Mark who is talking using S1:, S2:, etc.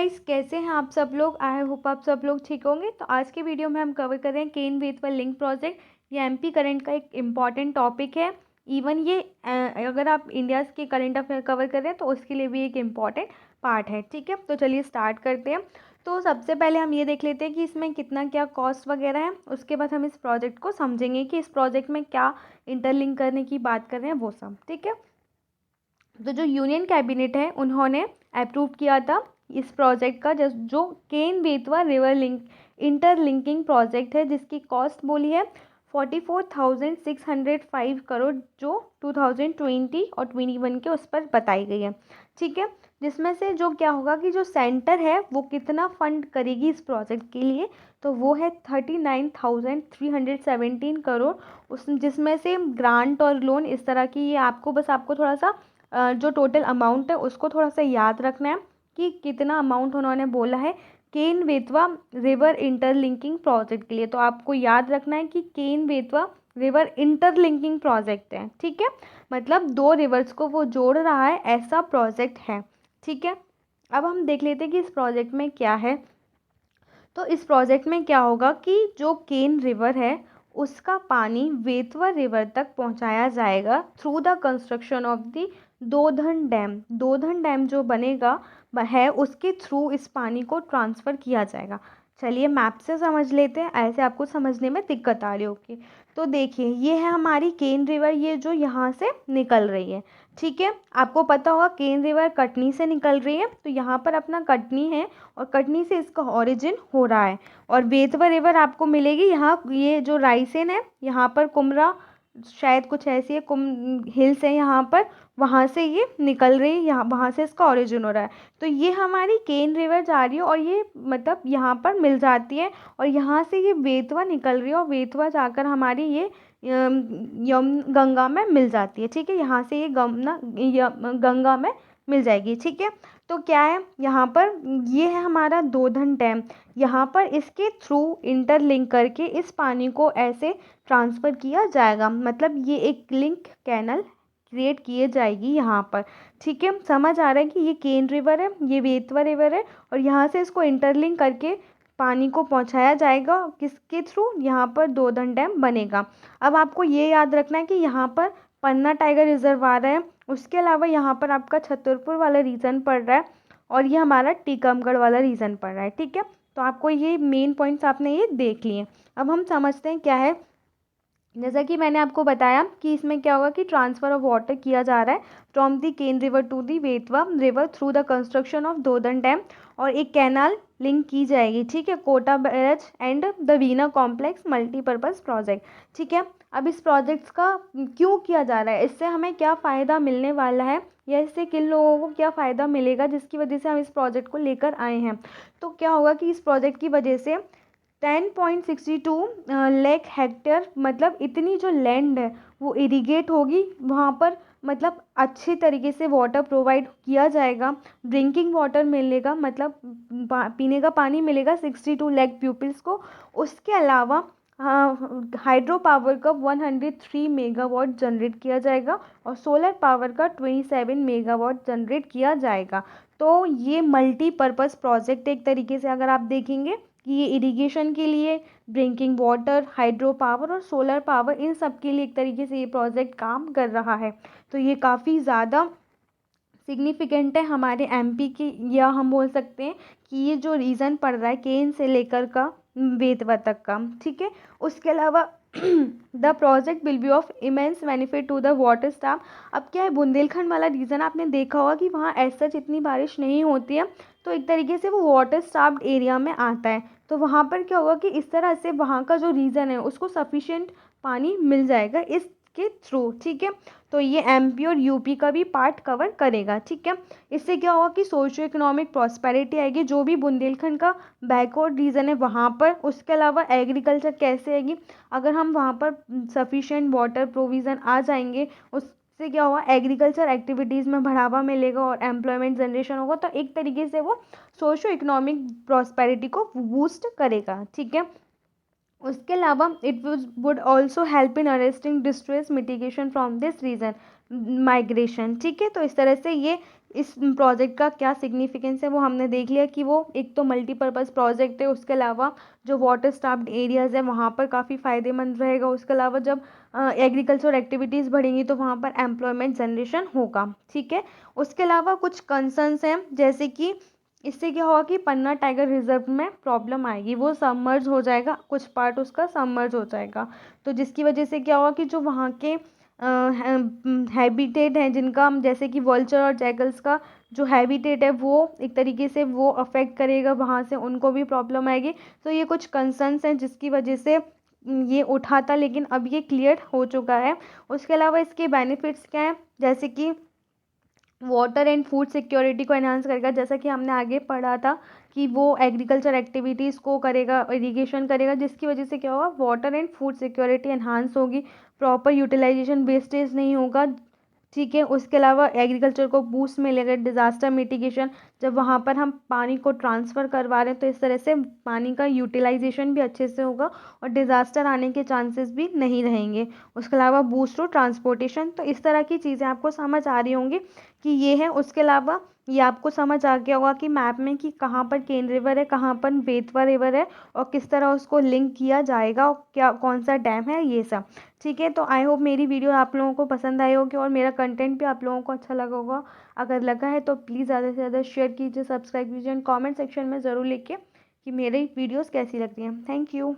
S1: Guys, कैसे हैं आप सब लोग। आई होप आप सब लोग ठीक होंगे। तो आज के वीडियो में हम कवर कर रहे हैं केन बेतवा लिंक प्रोजेक्ट। ये एमपी करंट का एक इम्पॉर्टेंट टॉपिक है। इवन ये अगर आप इंडिया के करंट अफेयर कवर कर रहे हैं तो उसके लिए भी एक इम्पॉर्टेंट पार्ट है। ठीक है, तो चलिए स्टार्ट करते हैं। तो सबसे पहले हम ये देख लेते हैं कि इसमें कितना क्या कॉस्ट वगैरह है। उसके बाद हम इस प्रोजेक्ट को समझेंगे कि इस प्रोजेक्ट में क्या इंटरलिंक करने की बात कर रहे हैं वो सब। ठीक है, तो जो यूनियन कैबिनेट है उन्होंने अप्रूव किया था इस प्रोजेक्ट का, जो Ken Betwa river link interlinking project है, जिसकी कॉस्ट बोली है 44,605 करोड़, जो 2020 और 21 के उस पर बताई गई है। ठीक है, जिसमें से जो क्या होगा कि जो सेंटर है वो कितना फंड करेगी इस प्रोजेक्ट के लिए, तो वो है 39,317 करोड़। उस जिसमें से ग्रांट और लोन इस तरह की, ये आपको थोड़ा सा जो टोटल अमाउंट है उसको थोड़ा सा याद रखना है कि कितना अमाउंट उन्होंने बोला है केन बेतवा रिवर इंटरलिंकिंग प्रोजेक्ट के लिए। तो आपको याद रखना है कि केन बेतवा रिवर इंटरलिंकिंग प्रोजेक्ट है। ठीक है, मतलब दो रिवर्स को वो जोड़ रहा है, ऐसा प्रोजेक्ट है। ठीक है, अब हम देख लेते हैं कि इस प्रोजेक्ट में क्या है। तो इस प्रोजेक्ट में क्या होगा कि जो केन रिवर है उसका पानी बेतवा रिवर तक पहुंचाया जाएगा through the construction of the Daudhan dam. Daudhan dam जो बनेगा है उसके थ्रू इस पानी को ट्रांसफ़र किया जाएगा। चलिए मैप से समझ लेते हैं, ऐसे आपको समझने में दिक्कत आ रही होगी। तो देखिए, ये है हमारी केन रिवर, ये जो यहाँ से निकल रही है। ठीक है, आपको पता होगा केन रिवर कटनी से निकल रही है, तो यहाँ पर अपना कटनी है और कटनी से इसका ओरिजिन हो रहा है। और बेतवा रिवर आपको मिलेगी यहाँ, ये जो रायसेन है यहाँ पर, कुमरा शायद कुछ ऐसी है, हिल्स है यहाँ पर, वहाँ से ये निकल रही है, यहाँ वहाँ से इसका ओरिजिन हो रहा है। तो ये हमारी केन रिवर जा रही है और ये मतलब यहाँ पर मिल जाती है और यहाँ से ये बेतवा निकल रही है और बेतवा जाकर हमारी ये गंगा में मिल जाती है। ठीक है, यहाँ से ये गंगा में मिल जाएगी। ठीक है, तो क्या है यहाँ पर, ये है हमारा दोधन डैम। यहाँ पर इसके थ्रू इंटरलिंक करके इस पानी को ऐसे ट्रांसफ़र किया जाएगा, मतलब ये एक लिंक कैनल क्रिएट किए जाएगी यहाँ पर। ठीक है, समझ आ रहा है कि ये केन रिवर है, ये बेतवा रिवर है और यहाँ से इसको इंटरलिंक करके पानी को पहुँचाया जाएगा किसके थ्रू, यहाँ पर दोधन डैम बनेगा। अब आपको ये याद रखना है कि यहाँ पर पन्ना टाइगर रिजर्वायर है, उसके अलावा यहाँ पर आपका छतरपुर वाला रीजन पड़ रहा है और ये हमारा टीकमगढ़ वाला रीजन पड़ रहा है। ठीक है, तो आपको ये मेन पॉइंट्स आपने ये देख लिए। अब हम समझते हैं क्या है। जैसा कि मैंने आपको बताया कि इसमें क्या होगा कि ट्रांसफ़र ऑफ वाटर किया जा रहा है from the Ken river to the Betwa river through the construction of Daudhan dam, और एक कैनाल लिंक की जाएगी। ठीक है, Kota barrage and the Bina complex multipurpose project. ठीक है, अब इस प्रोजेक्ट्स का क्यों किया जा रहा है, इससे हमें क्या फ़ायदा मिलने वाला है या इससे किन लोगों को क्या फ़ायदा मिलेगा जिसकी वजह से हम इस प्रोजेक्ट को लेकर आए हैं। तो क्या होगा कि इस प्रोजेक्ट की वजह से 10.62 लाख हेक्टेयर, मतलब इतनी जो लैंड है वो इरिगेट होगी वहाँ पर, मतलब अच्छे तरीके से वाटर प्रोवाइड किया जाएगा, ड्रिंकिंग वाटर मिलेगा, मतलब पीने का पानी मिलेगा 62 लाख पीपल्स को। उसके अलावा हाइड्रो पावर का 103 मेगावाट जनरेट किया जाएगा और सोलर पावर का 27 मेगावाट जनरेट किया जाएगा। तो ये मल्टीपर्पज़ प्रोजेक्ट एक तरीके से अगर आप देखेंगे कि ये इरिगेशन के लिए, ड्रिंकिंग वाटर, हाइड्रो पावर और सोलर पावर, इन सब के लिए एक तरीके से ये प्रोजेक्ट काम कर रहा है। तो ये काफ़ी ज़्यादा सिग्निफिकेंट है हमारे एमपी की, या हम बोल सकते हैं कि ये जो रीज़न पड़ रहा है केन से लेकर का बेतवा तक का। ठीक है, उसके अलावा the project will be of immense benefit to the water staff. अब क्या है, बुंदेलखंड वाला रीजन आपने देखा होगा कि वहाँ ऐसा इतनी बारिश नहीं होती है, तो एक तरीके से वो वाटर स्टाफ्ड एरिया में आता है। तो वहाँ पर क्या होगा कि इस तरह से वहाँ का जो रीजन है उसको सफिशिएंट पानी मिल जाएगा इसके थ्रू। ठीक है, तो ये एमपी और यूपी का भी पार्ट कवर करेगा। ठीक है, इससे क्या होगा कि सोशो इकोनॉमिक प्रॉस्पेरिटी आएगी, जो भी बुंदेलखंड का बैकवर्ड रीजन है वहाँ पर। उसके अलावा एग्रीकल्चर कैसे आएगी, अगर हम वहाँ पर सफिशिएंट वाटर प्रोविज़न आ जाएंगे, उससे क्या होगा, एग्रीकल्चर एक्टिविटीज़ में बढ़ावा मिलेगा और एम्प्लॉयमेंट जनरेशन होगा। तो एक तरीके से वो सोशो इकोनॉमिक प्रॉस्पेरिटी को बूस्ट करेगा। ठीक है, उसके अलावा it would also help in arresting distress mitigation from this region migration. ठीक है, तो इस तरह से ये इस प्रोजेक्ट का क्या सिग्निफिकेंस है वो हमने देख लिया कि वो एक तो मल्टीपर्पज़ प्रोजेक्ट है, उसके अलावा जो वाटर स्टाफ्ड एरियाज़ है वहाँ पर काफ़ी फ़ायदेमंद रहेगा। उसके अलावा जब एग्रीकल्चर एक्टिविटीज़ बढ़ेंगी तो वहाँ पर एम्प्लॉयमेंट जनरेशन होगा, ठीक है। उसके अलावा कुछ कंसर्न्स हैं, जैसे कि इससे क्या होगा कि पन्ना टाइगर रिजर्व में प्रॉब्लम आएगी, वो सबमर्ज हो जाएगा, कुछ पार्ट उसका सबमर्ज हो जाएगा। तो जिसकी वजह से क्या होगा कि जो वहाँ के हैबिटेट हैं जिनका जैसे कि वल्चर और जैगल्स का जो हैबिटेट है वो एक तरीके से वो अफेक्ट करेगा, वहाँ से उनको भी प्रॉब्लम आएगी। तो ये कुछ कंसर्न्स हैं जिसकी वजह से ये उठा था, लेकिन अब ये क्लियर हो चुका है। उसके अलावा इसके बेनिफिट्स क्या हैं, जैसे कि वाटर एंड फूड सिक्योरिटी को एनहांस करेगा, जैसा कि हमने आगे पढ़ा था कि वो एग्रीकल्चर एक्टिविटीज़ को करेगा, इरिगेशन करेगा, जिसकी वजह से क्या होगा, water and food security enhance होगी, प्रॉपर यूटिलाइजेशन, वेस्टेज नहीं होगा, ठीक है। उसके अलावा एग्रीकल्चर को बूस्ट मिलेगा, डिज़ास्टर मिटिगेशन, जब वहाँ पर हम पानी को ट्रांसफ़र करवा रहे हैं तो इस तरह से पानी का यूटिलाइजेशन भी अच्छे से होगा और डिज़ास्टर आने के चांसेस भी नहीं रहेंगे। उसके अलावा बूस्ट टू ट्रांसपोर्टेशन, तो इस तरह की चीज़ें आपको समझ आ रही होंगी कि ये है। उसके अलावा ये आपको समझ आ गया होगा कि मैप में कि कहाँ पर केन रिवर है, कहाँ पर बेतवा रिवर है और किस तरह उसको लिंक किया जाएगा और क्या कौन सा डैम है, ये सब, ठीक है। तो आई होप मेरी वीडियो आप लोगों को पसंद आई होगी और मेरा कंटेंट भी आप लोगों को अच्छा लगा होगा। अगर लगा है तो प्लीज़ ज़्यादा से ज़्यादा शेयर कीजिए, सब्सक्राइब कीजिए एंड कमेंट सेक्शन में ज़रूर लिखिए कि मेरी वीडियोस कैसी लगती हैं। Thank you.